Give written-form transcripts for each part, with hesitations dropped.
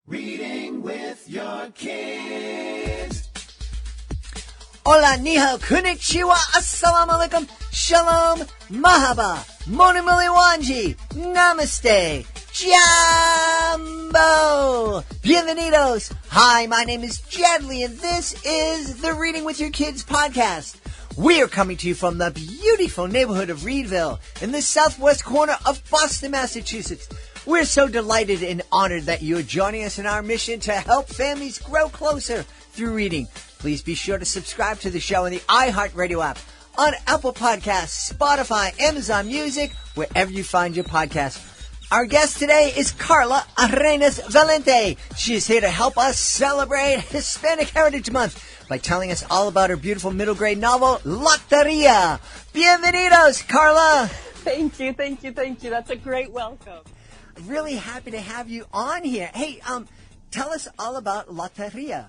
Reading with your kids. Hola, ni hao, konnichiwa, assalamu alaikum, shalom, mahaba, moni muli wanji, namaste, jambo, bienvenidos. Hi, my name is Jedley, and this is the Reading with Your Kids podcast. We are coming to you from the beautiful neighborhood of Reedville in the southwest corner of Boston, Massachusetts. We're so delighted and honored that you are joining us in our mission to help families grow closer through reading. Please be sure to subscribe to the show in the iHeartRadio app, on Apple Podcasts, Spotify, Amazon Music, wherever you find your podcasts. Our guest today is Karla Arenas Valenti. She is here to help us celebrate Hispanic Heritage Month by telling us all about her beautiful middle grade novel, Loteria. Bienvenidos, Karla. Thank you. That's a great welcome. Really happy to have you on here. Hey, tell us all about Loteria.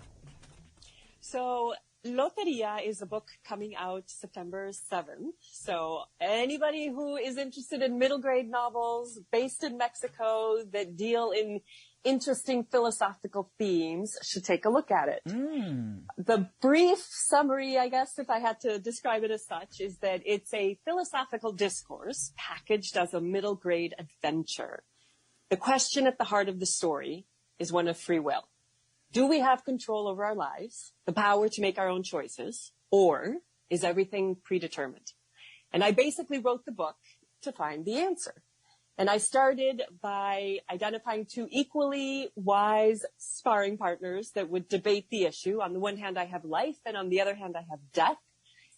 So, Loteria is a book coming out September 7th. So, anybody who is interested in middle grade novels based in Mexico that deal in interesting philosophical themes should take a look at it. The brief summary, I guess, if I had to describe it as such, is that it's a philosophical discourse packaged as a middle grade adventure. The question at the heart of the story is one of free will. Do we have control over our lives, the power to make our own choices, or is everything predetermined? And I basically wrote the book to find the answer. And I started by identifying two equally wise sparring partners that would debate the issue. On the one hand, I have life, and on the other hand, I have death.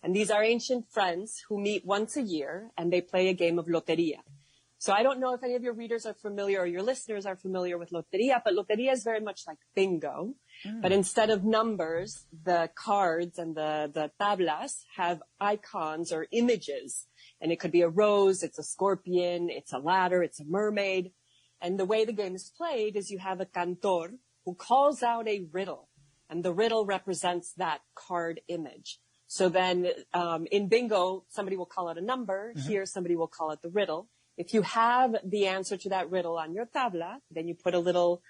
And these are ancient friends who meet once a year, and they play a game of Loteria. So I don't know if any of your readers are familiar or your listeners are familiar with Loteria, but Loteria is very much like bingo. But instead of numbers, the cards and the tablas have icons or images. And it could be a rose, it's a scorpion, it's a ladder, it's a mermaid. And the way the game is played is you have a cantor who calls out a riddle. And the riddle represents that card image. So then in bingo, somebody will call out a number. Here, somebody will call out the riddle. If you have the answer to that riddle on your tabla, then you put a little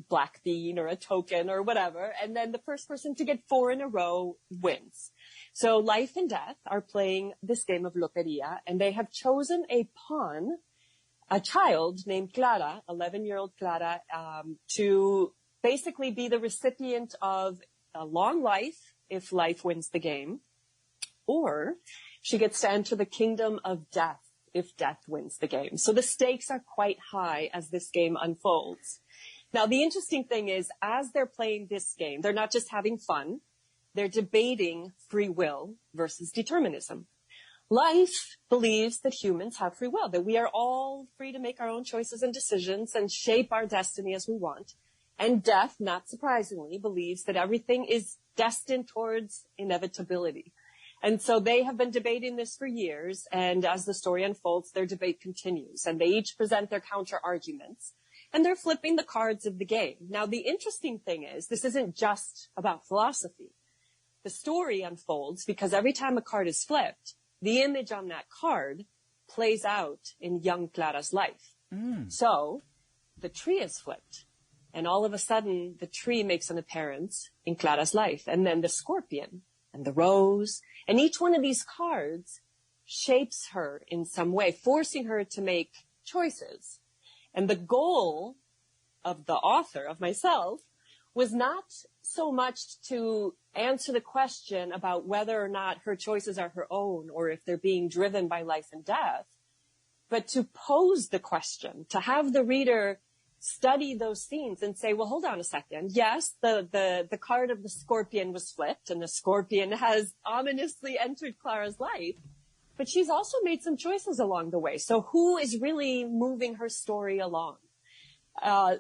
black bean or a token or whatever, and then the first person to get 4 in a row wins. So life and death are playing this game of Loteria, and they have chosen a pawn, a child named Clara, 11-year-old Clara, to basically be the recipient of a long life if life wins the game, or she gets to enter the kingdom of death if death wins the game. So the stakes are quite high as this game unfolds. Now, the interesting thing is, as they're playing this game, they're not just having fun. They're debating free will versus determinism. Life believes that humans have free will, that we are all free to make our own choices and decisions and shape our destiny as we want. And death, not surprisingly, believes that everything is destined towards inevitability. And so they have been debating this for years, and as the story unfolds, their debate continues, and they each present their counter arguments, and they're flipping the cards of the game. Now, the interesting thing is, this isn't just about philosophy. The story unfolds because every time a card is flipped, the image on that card plays out in young Clara's life. So the tree is flipped, and all of a sudden, the tree makes an appearance in Clara's life, and then the scorpion, and the rose, and each one of these cards shapes her in some way, forcing her to make choices. And the goal of the author, of myself, was not so much to answer the question about whether or not her choices are her own or if they're being driven by life and death, but to pose the question, to have the reader study those scenes and say, well, hold on a second. Yes, the card of the scorpion was flipped and the scorpion has ominously entered Clara's life, but she's also made some choices along the way. So who is really moving her story along?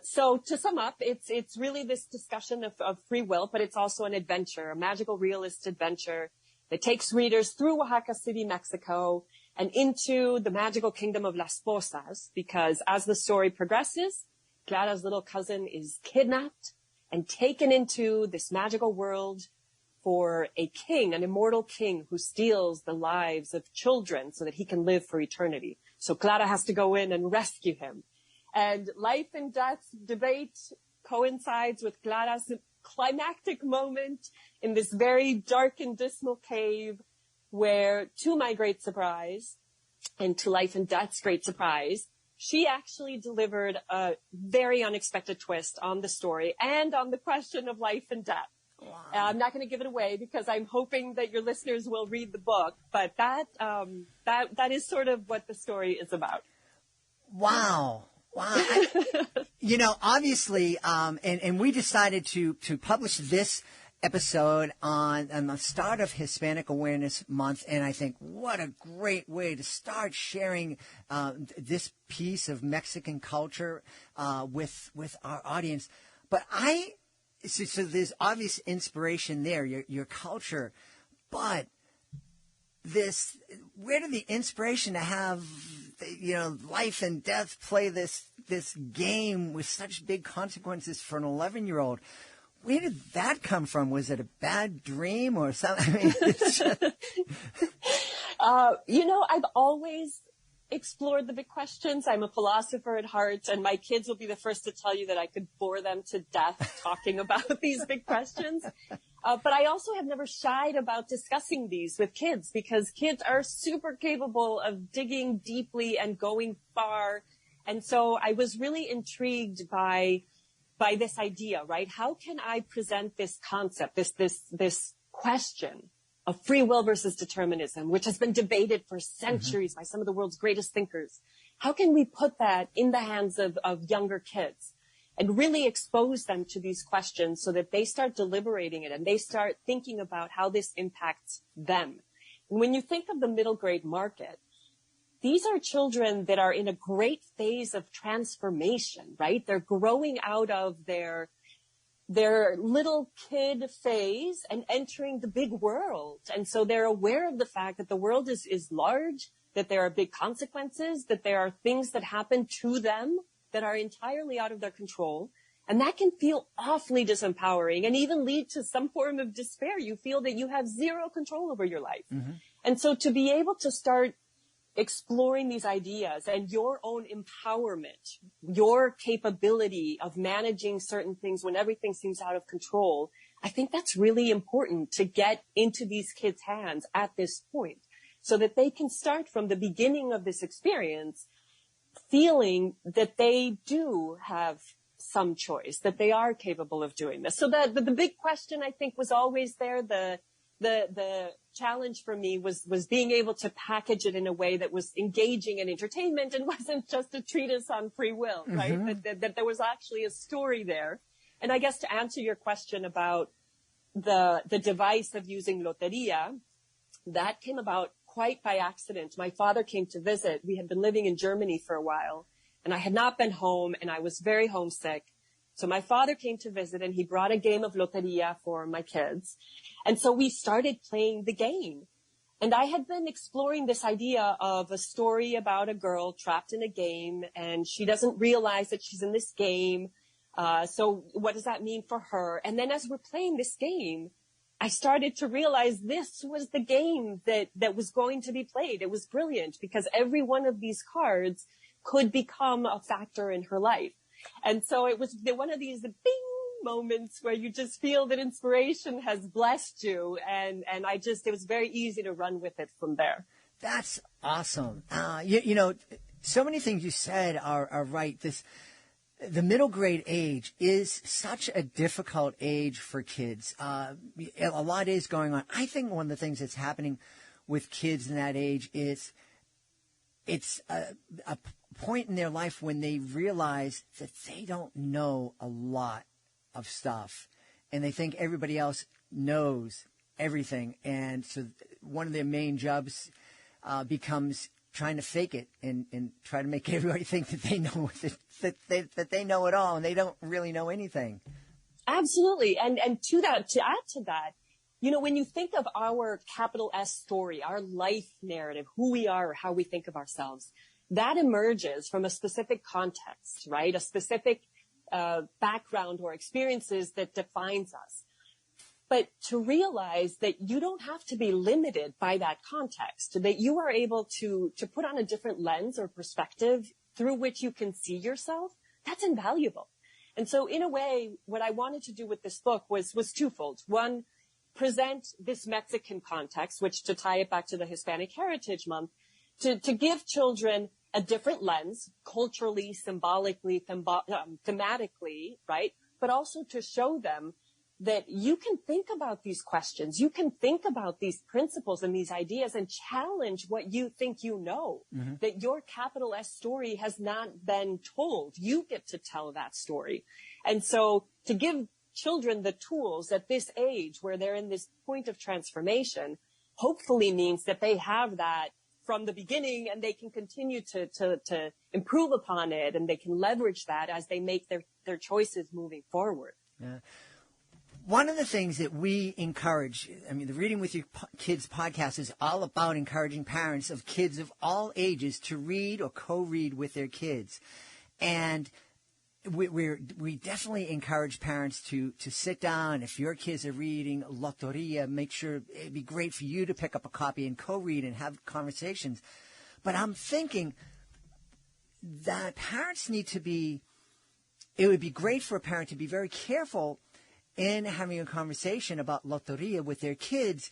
So to sum up, it's really this discussion of free will, but it's also an adventure, a magical realist adventure that takes readers through Oaxaca City, Mexico, and into the magical kingdom of Las Posas, because as the story progresses, Clara's little cousin is kidnapped and taken into this magical world for a king, an immortal king who steals the lives of children so that he can live for eternity. So Clara has to go in and rescue him. And life and death debate coincides with Clara's climactic moment in this very dark and dismal cave where, to my great surprise, and to life and death's great surprise, she actually delivered a very unexpected twist on the story and on the question of life and death. Wow. I'm not going to give it away because I'm hoping that your listeners will read the book, but that is sort of what the story is about. Wow. Wow. Obviously, and we decided to publish this episode on the start of Hispanic Awareness Month, and I think what a great way to start sharing this piece of Mexican culture with our audience. But so there's obvious inspiration there, your culture, but where did the inspiration to have life and death play this game with such big consequences for an 11-year-old? Where did that come from? Was it a bad dream or something? I mean, it's just... I've always explored the big questions. I'm a philosopher at heart, and my kids will be the first to tell you that I could bore them to death talking about these big questions. But I also have never shied about discussing these with kids because kids are super capable of digging deeply and going far. And so I was really intrigued by this idea, right? How can I present this concept, this question of free will versus determinism, which has been debated for centuries by some of the world's greatest thinkers? How can we put that in the hands of younger kids and really expose them to these questions so that they start deliberating it and they start thinking about how this impacts them? And when you think of the middle grade market, these are children that are in a great phase of transformation, right? They're growing out of their little kid phase and entering the big world. And so they're aware of the fact that the world is large, that there are big consequences, that there are things that happen to them that are entirely out of their control. And that can feel awfully disempowering and even lead to some form of despair. You feel that you have zero control over your life. Mm-hmm. And so to be able to start exploring these ideas and your own empowerment, your capability of managing certain things when everything seems out of control, I think that's really important to get into these kids' hands at this point so that they can start from the beginning of this experience feeling that they do have some choice, that they are capable of doing this. So that the big question, I think, was always there. The challenge for me was being able to package it in a way that was engaging and entertainment and wasn't just a treatise on free will, right? Mm-hmm. That there was actually a story there. And I guess to answer your question about the device of using Loteria, that came about quite by accident. My father came to visit. We had been living in Germany for a while, and I had not been home, and I was very homesick. So my father came to visit, and he brought a game of Loteria for my kids. And so we started playing the game. And I had been exploring this idea of a story about a girl trapped in a game, and she doesn't realize that she's in this game. So what does that mean for her? And then as we're playing this game, I started to realize this was the game that was going to be played. It was brilliant because every one of these cards could become a factor in her life. And so it was one of these bing moments where you just feel that inspiration has blessed you. And it was very easy to run with it from there. That's awesome. So many things you said are right. The middle grade age is such a difficult age for kids. A lot is going on. I think one of the things that's happening with kids in that age is it's a point in their life when they realize that they don't know a lot of stuff and they think everybody else knows everything. And so one of their main jobs becomes trying to fake it and try to make everybody think that they know that they know it all, and they don't really know anything. Absolutely. And to add to that, when you think of our capital S story, our life narrative, who we are or how we think of ourselves, that emerges from a specific context, right? A specific background or experiences that defines us. But to realize that you don't have to be limited by that context, that you are able to put on a different lens or perspective through which you can see yourself, that's invaluable. And so in a way, what I wanted to do with this book was twofold. One, present this Mexican context, which, to tie it back to the Hispanic Heritage Month, to give children a different lens, culturally, symbolically, thematically, right? But also to show them that you can think about these questions, you can think about these principles and these ideas and challenge what you think you know, that your capital S story has not been told. You get to tell that story. And so to give children the tools at this age where they're in this point of transformation, hopefully means that they have that from the beginning and they can continue to improve upon it, and they can leverage that as they make their choices moving forward. Yeah. One of the things that we encourage, I mean, the Reading with Your Kids podcast is all about encouraging parents of kids of all ages to read or co-read with their kids. And we definitely encourage parents to sit down. If your kids are reading Loteria, make sure it'd be great for you to pick up a copy and co-read and have conversations. But I'm thinking that parents need to be, it would be great for a parent to be very careful in having a conversation about Loteria with their kids,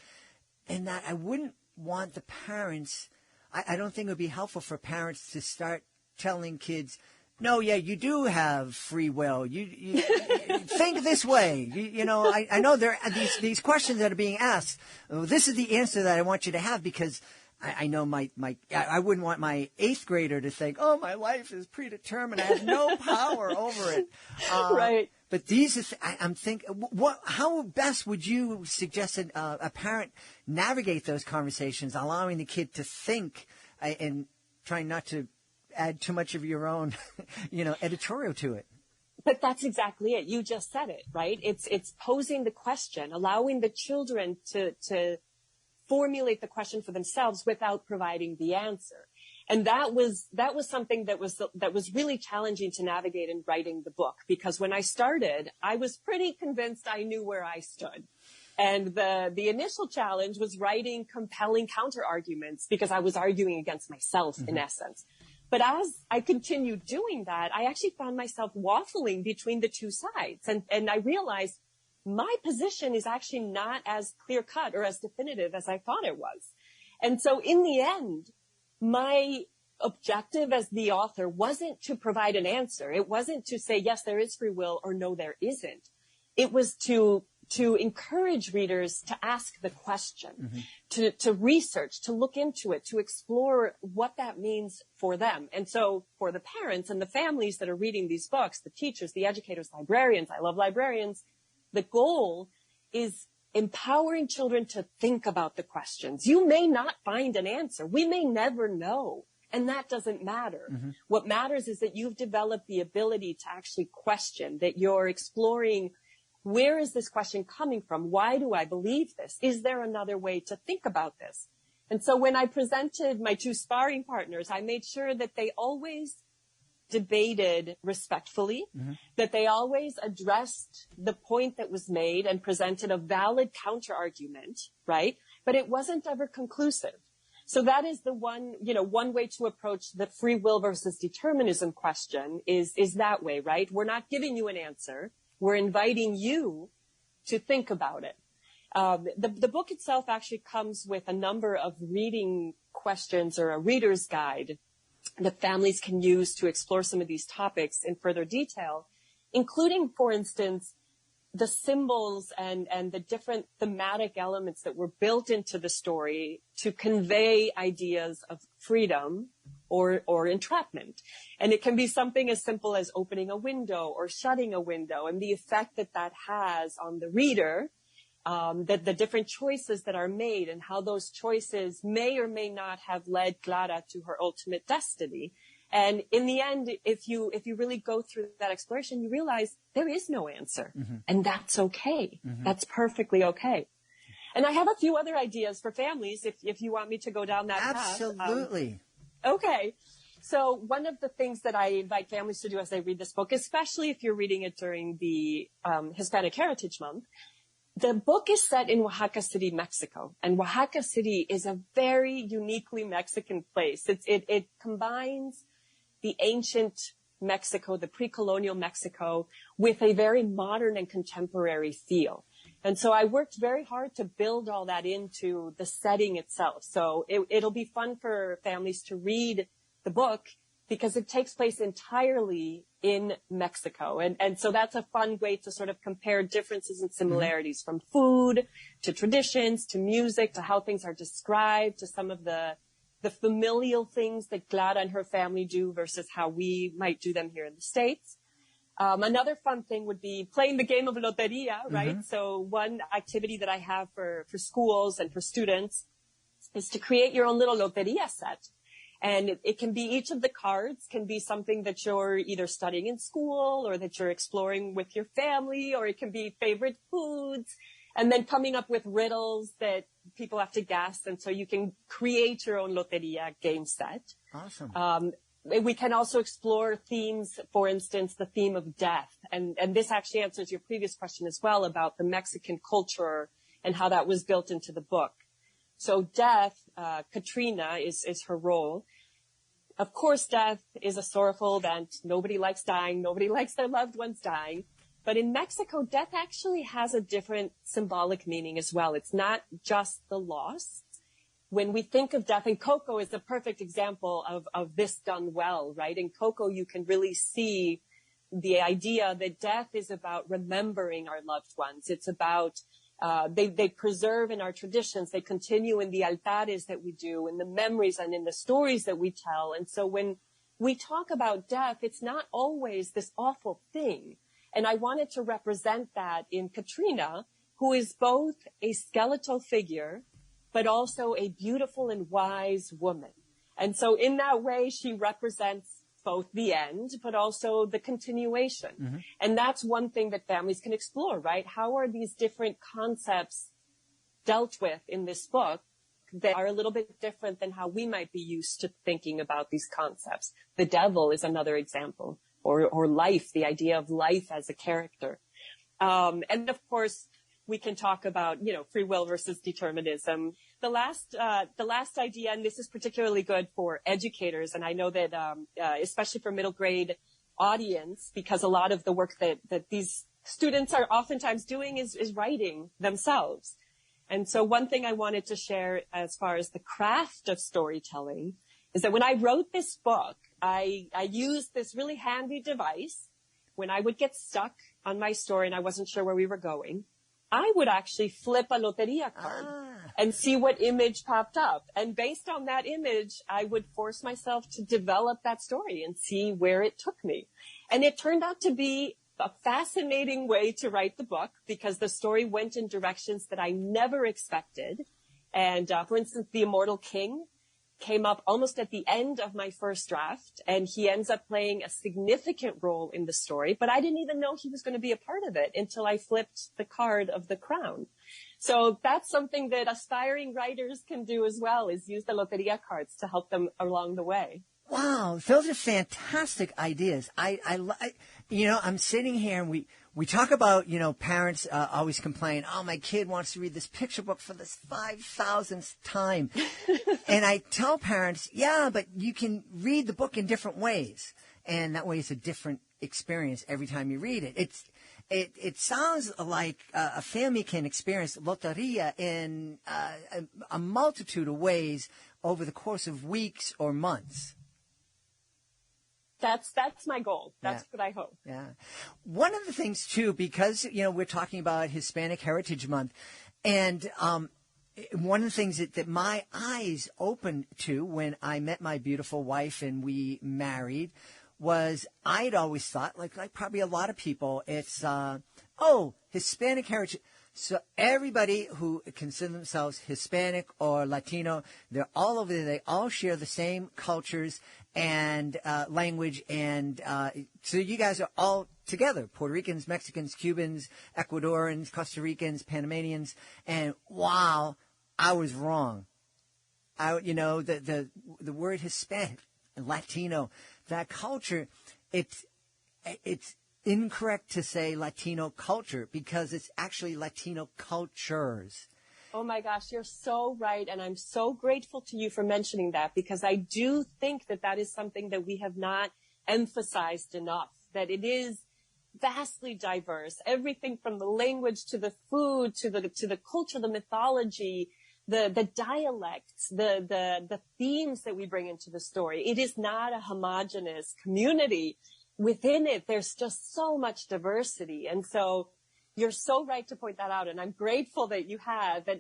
and that I wouldn't want the parents, I don't think it would be helpful for parents to start telling kids, no, yeah, you do have free will. You think this way. You know, I know there are these questions that are being asked. Oh, this is the answer that I want you to have, because I know I wouldn't want my 8th grader to think, oh, my life is predetermined. I have no power over it. Right. But I'm thinking, how best would you suggest a parent navigate those conversations, allowing the kid to think and trying not to add too much of your own, editorial to it? But that's exactly it. You just said it, right? It's posing the question, allowing the children to formulate the question for themselves without providing the answer. And that was something that was really challenging to navigate in writing the book, because when I started, I was pretty convinced I knew where I stood. And the initial challenge was writing compelling counter arguments, because I was arguing against myself in essence. But as I continued doing that, I actually found myself waffling between the two sides. And I realized my position is actually not as clear cut or as definitive as I thought it was. And so in the end, my objective as the author wasn't to provide an answer. It wasn't to say, yes, there is free will, or no, there isn't. It was to encourage readers to ask the question, to research, to look into it, to explore what that means for them. And so for the parents and the families that are reading these books, the teachers, the educators, librarians, I love librarians, the goal is empowering children to think about the questions. You may not find an answer. We may never know. And that doesn't matter. What matters is that you've developed the ability to actually question, that you're exploring, where is this question coming from? Why do I believe this? Is there another way to think about this? And so when I presented my 2 sparring partners, I made sure that they always debated respectfully, that they always addressed the point that was made and presented a valid counter argument, right? But it wasn't ever conclusive. So that is the one way to approach the free will versus determinism question is that way, right? We're not giving you an answer. We're inviting you to think about it. The book itself actually comes with a number of reading questions, or a reader's guide, that families can use to explore some of these topics in further detail, including, for instance, the symbols and the different thematic elements that were built into the story to convey ideas of freedom or entrapment. And it can be something as simple as opening a window or shutting a window, and the effect that has on the reader, that the different choices that are made and how those choices may or may not have led Clara to her ultimate destiny. And in the end, if you really go through that exploration, you realize there is no answer. And that's okay. That's perfectly okay. And I have a few other ideas for families if you want me to go down that path. Absolutely. Okay. So one of the things that I invite families to do as they read this book, especially if you're reading it during the Hispanic Heritage Month, the book is set in Oaxaca City, Mexico. And Oaxaca City is a very uniquely Mexican place. It combines the ancient Mexico, the pre-colonial Mexico, with a very modern and contemporary feel. And so I worked very hard to build all that into the setting itself. So it'll be fun for families to read the book because it takes place entirely in Mexico. And so that's a fun way to sort of compare differences and similarities from food to traditions to music to how things are described to some of the familial things that Clara and her family do versus how we might do them here in the States. Another fun thing would be playing the game of Loteria, right? So one activity that I have for schools and for students is to create your own little Loteria set. And it can be each of the cards can be something that you're either studying in school or that you're exploring with your family, or it can be favorite foods, and then coming up with riddles that people have to guess. And so you can create your own Loteria game set. Awesome. We can also explore themes, for instance, the theme of death. And this actually answers your previous question as well about the Mexican culture and how that was built into the book. So death, Katrina is her role. Of course, death is a sorrowful event. Nobody likes dying. Nobody likes their loved ones dying. But in Mexico, death actually has a different symbolic meaning as well. It's not just the loss. When we think of death, and Coco is the perfect example of this done well, right? In Coco, you can really see the idea that death is about remembering our loved ones. It's about, they preserve in our traditions. They continue in the altares that we do, in the memories and in the stories that we tell. And so when we talk about death, it's not always this awful thing. And I wanted to represent that in Katrina, who is both a skeletal figure, but also a beautiful and wise woman. And so in that way, she represents both the end, but also the continuation. And that's one thing that families can explore, right? How are these different concepts dealt with in this book that are a little bit different than how we might be used to thinking about these concepts? The devil is another example, or life, the idea of life as a character. And of course, we can talk about, free will versus determinism. The last idea, and this is particularly good for educators, and I know that, especially for middle grade audience, because a lot of the work that these students are oftentimes doing is writing themselves. And so one thing I wanted to share as far as the craft of storytelling is that when I wrote this book, I used this really handy device. When I would get stuck on my story and I wasn't sure where we were going, I would actually flip a Loteria card and see what image popped up. And based on that image, I would force myself to develop that story and see where it took me. And it turned out to be a fascinating way to write the book because the story went in directions that I never expected. And for instance, the Immortal King came up almost at the end of my first draft, and he ends up playing a significant role in the story, but I didn't even know he was going to be a part of it until I flipped the card of the crown. So that's something that aspiring writers can do as well, is use the Loteria cards to help them along the way. Wow, those are fantastic ideas. I'm sitting here and we talk about, parents always complain, oh, my kid wants to read this picture book for this 5,000th time. And I tell parents, yeah, but you can read the book in different ways. And that way it's a different experience every time you read it. It sounds like a family can experience Loteria in a multitude of ways over the course of weeks or months. That's my goal. That's what I hope. Yeah. One of the things, too, because, we're talking about Hispanic Heritage Month, and one of the things that my eyes opened to when I met my beautiful wife and we married was I'd always thought, like probably a lot of people, it's, Hispanic Heritage. So everybody who consider themselves Hispanic or Latino, they're all over there. They all share the same cultures and language. And so you guys are all together, Puerto Ricans, Mexicans, Cubans, Ecuadorians, Costa Ricans, Panamanians. And wow, I was wrong. The word Hispanic and Latino, that culture, it's incorrect to say Latino culture because it's actually Latino cultures. Oh my gosh, you're so right. And I'm so grateful to you for mentioning that because I do think that is something that we have not emphasized enough, that it is vastly diverse. Everything from the language to the food to the culture, the mythology, the dialects, the themes that we bring into the story. It is not a homogeneous community. Within it, there's just so much diversity. And so you're so right to point that out. And I'm grateful that you have. And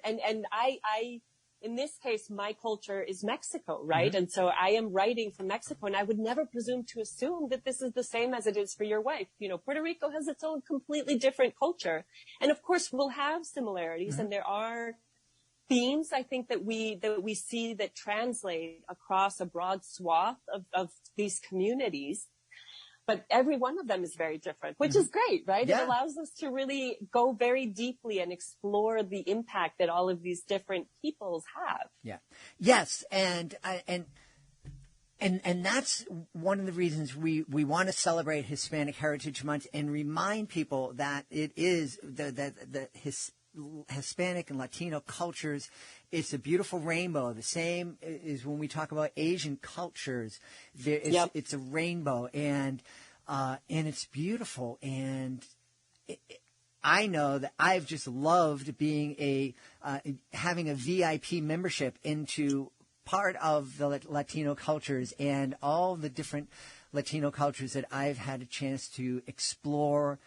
I in this case, my culture is Mexico, right? Mm-hmm. And so I am writing from Mexico, and I would never presume to assume that this is the same as it is for your wife. You know, Puerto Rico has its own completely different culture. And of course, we'll have similarities, mm-hmm. and there are themes, I think, that we see that translate across a broad swath of these communities. But every one of them is very different, which is great, right? Yeah. It allows us to really go very deeply and explore the impact that all of these different peoples have. Yeah. Yes. And that's one of the reasons we want to celebrate Hispanic Heritage Month and remind people that it is the Hispanic and Latino cultures. It's a beautiful rainbow. The same is when we talk about Asian cultures. It's a rainbow, and it's beautiful. And I know that I've just loved being having a VIP membership into part of the Latino cultures, and all the different Latino cultures that I've had a chance to explore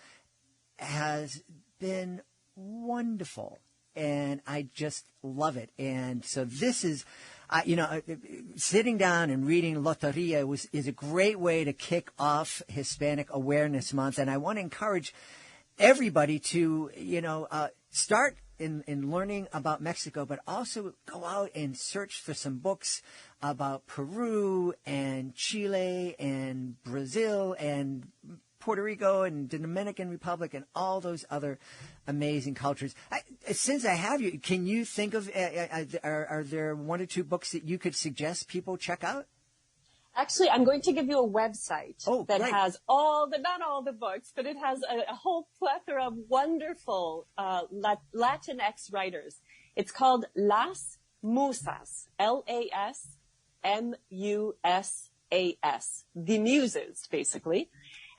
has been wonderful, and I just love it. And so this is, sitting down and reading Loteria is a great way to kick off Hispanic Awareness Month. And I want to encourage everybody to, start in learning about Mexico, but also go out and search for some books about Peru and Chile and Brazil and Puerto Rico and the Dominican Republic and all those other amazing cultures. Since I have you, can you think of, are there one or two books that you could suggest people check out? Actually, I'm going to give you a website that great. Has not all the books, but it has a whole plethora of wonderful Latinx writers. It's called Las Musas, LASMUSAS, the Muses, basically.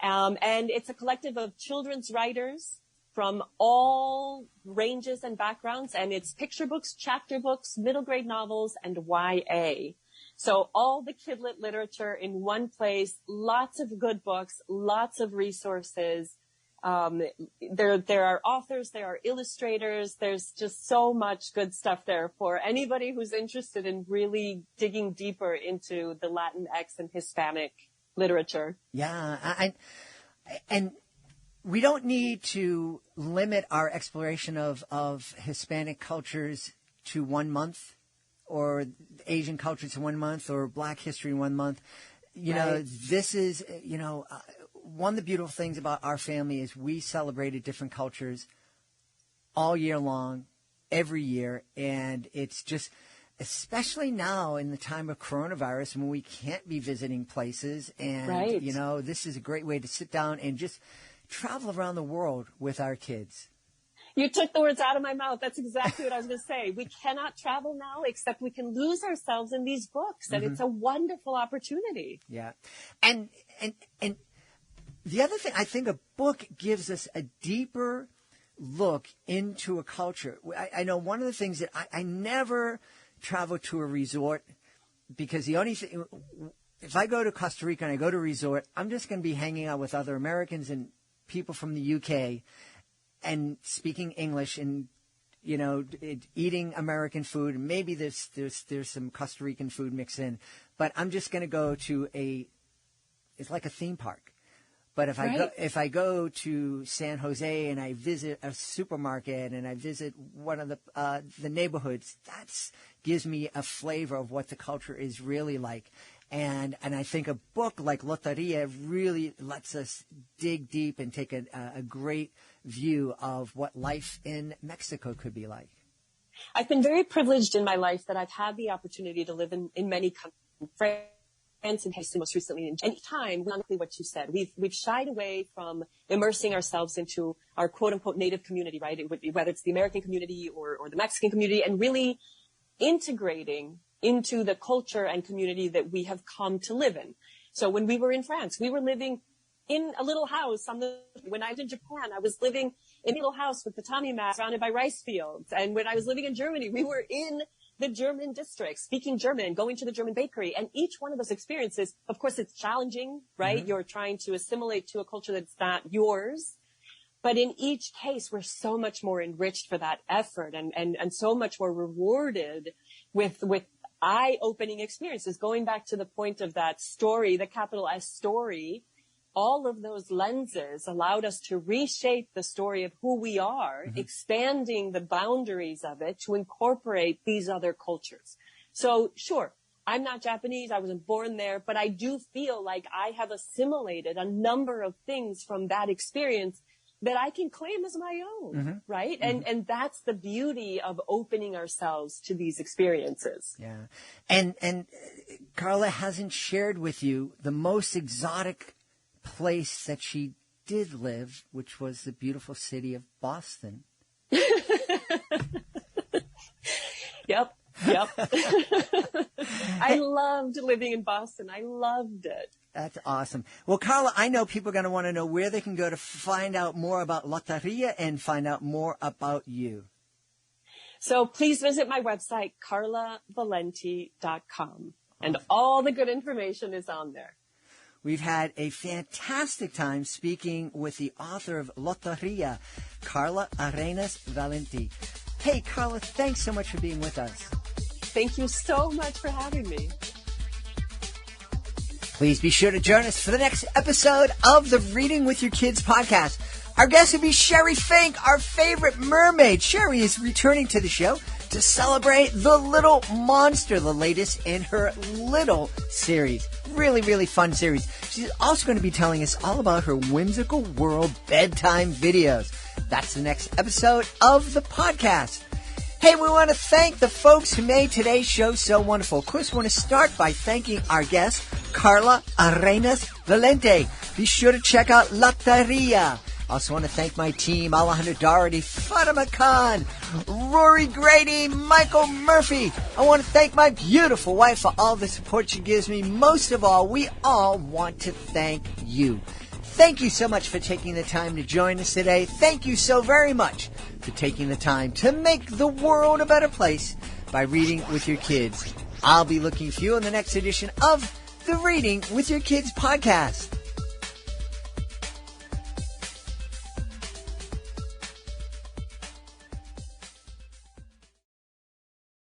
And it's a collective of children's writers from all ranges and backgrounds, and it's picture books, chapter books, middle grade novels, and YA. So all the kidlit literature in one place, lots of good books, lots of resources. There are authors, there are illustrators, there's just so much good stuff there for anybody who's interested in really digging deeper into the Latinx and Hispanic literature. Yeah, and we don't need to limit our exploration of Hispanic cultures to 1 month, or Asian culture to 1 month, or Black history 1 month. This is, one of the beautiful things about our family is we celebrated different cultures all year long, every year, and it's just, especially now in the time of coronavirus when we can't be visiting places, and, this is a great way to sit down and just travel around the world with our kids. You took the words out of my mouth. That's exactly what I was going to say. We cannot travel now, except we can lose ourselves in these books, and it's a wonderful opportunity. Yeah. And the other thing, I think a book gives us a deeper look into a culture. I know one of the things that I never travel to a resort, because the only thing, if I go to Costa Rica and I go to a resort, I'm just going to be hanging out with other Americans and people from the UK and speaking English and, eating American food. Maybe there's some Costa Rican food mixed in, but I'm just going to go to it's like a theme park. But if I go to San Jose and I visit a supermarket and I visit one of the neighborhoods, that gives me a flavor of what the culture is really like. And I think a book like Loteria really lets us dig deep and take a great view of what life in Mexico could be like. I've been very privileged in my life that I've had the opportunity to live in many countries. France and most recently in any time, exactly what you said. We've shied away from immersing ourselves into our quote unquote native community, right? It would be, whether it's the American community or the Mexican community, and really integrating into the culture and community that we have come to live in. So when we were in France, we were living in a little house when I was in Japan, I was living in a little house with tatami mat surrounded by rice fields. And when I was living in Germany, we were in the German district, speaking German, going to the German bakery. And each one of those experiences, of course, it's challenging, right? Mm-hmm. You're trying to assimilate to a culture that's not yours. But in each case, we're so much more enriched for that effort and so much more rewarded with eye-opening experiences. Going back to the point of that story, the capital S story, all of those lenses allowed us to reshape the story of who we are, mm-hmm. expanding the boundaries of it to incorporate these other cultures. So sure, I'm not Japanese. I wasn't born there, but I do feel like I have assimilated a number of things from that experience that I can claim as my own, mm-hmm. right? Mm-hmm. And that's the beauty of opening ourselves to these experiences. Yeah. And Karla hasn't shared with you the most exotic place that she did live, which was the beautiful city of Boston. Yep. I loved living in Boston. I loved it. That's awesome. Well, Karla, I know people are going to want to know where they can go to find out more about Loteria and find out more about you. So please visit my website, karlavalenti.com. And all the good information is on there. We've had a fantastic time speaking with the author of Loteria, Karla Arenas Valenti. Hey, Karla, thanks so much for being with us. Thank you so much for having me. Please be sure to join us for the next episode of the Reading with Your Kids podcast. Our guest will be Sherry Fink, our favorite mermaid. Sherry is returning to the show to celebrate The Little Monster, the latest in her Little series. Really, really fun series. She's also going to be telling us all about her whimsical world bedtime videos. That's the next episode of the podcast. Hey, we want to thank the folks who made today's show so wonderful. Of course, we want to start by thanking our guest, Karla Arenas Valenti. Be sure to check out Loteria. Also want to thank my team, Alejandro Doherty, Fatima Khan, Rory Grady, Michael Murphy. I want to thank my beautiful wife for all the support she gives me. Most of all, we all want to thank you. Thank you so much for taking the time to join us today. Thank you so very much for taking the time to make the world a better place by reading with your kids. I'll be looking for you in the next edition of the Reading with Your Kids podcast.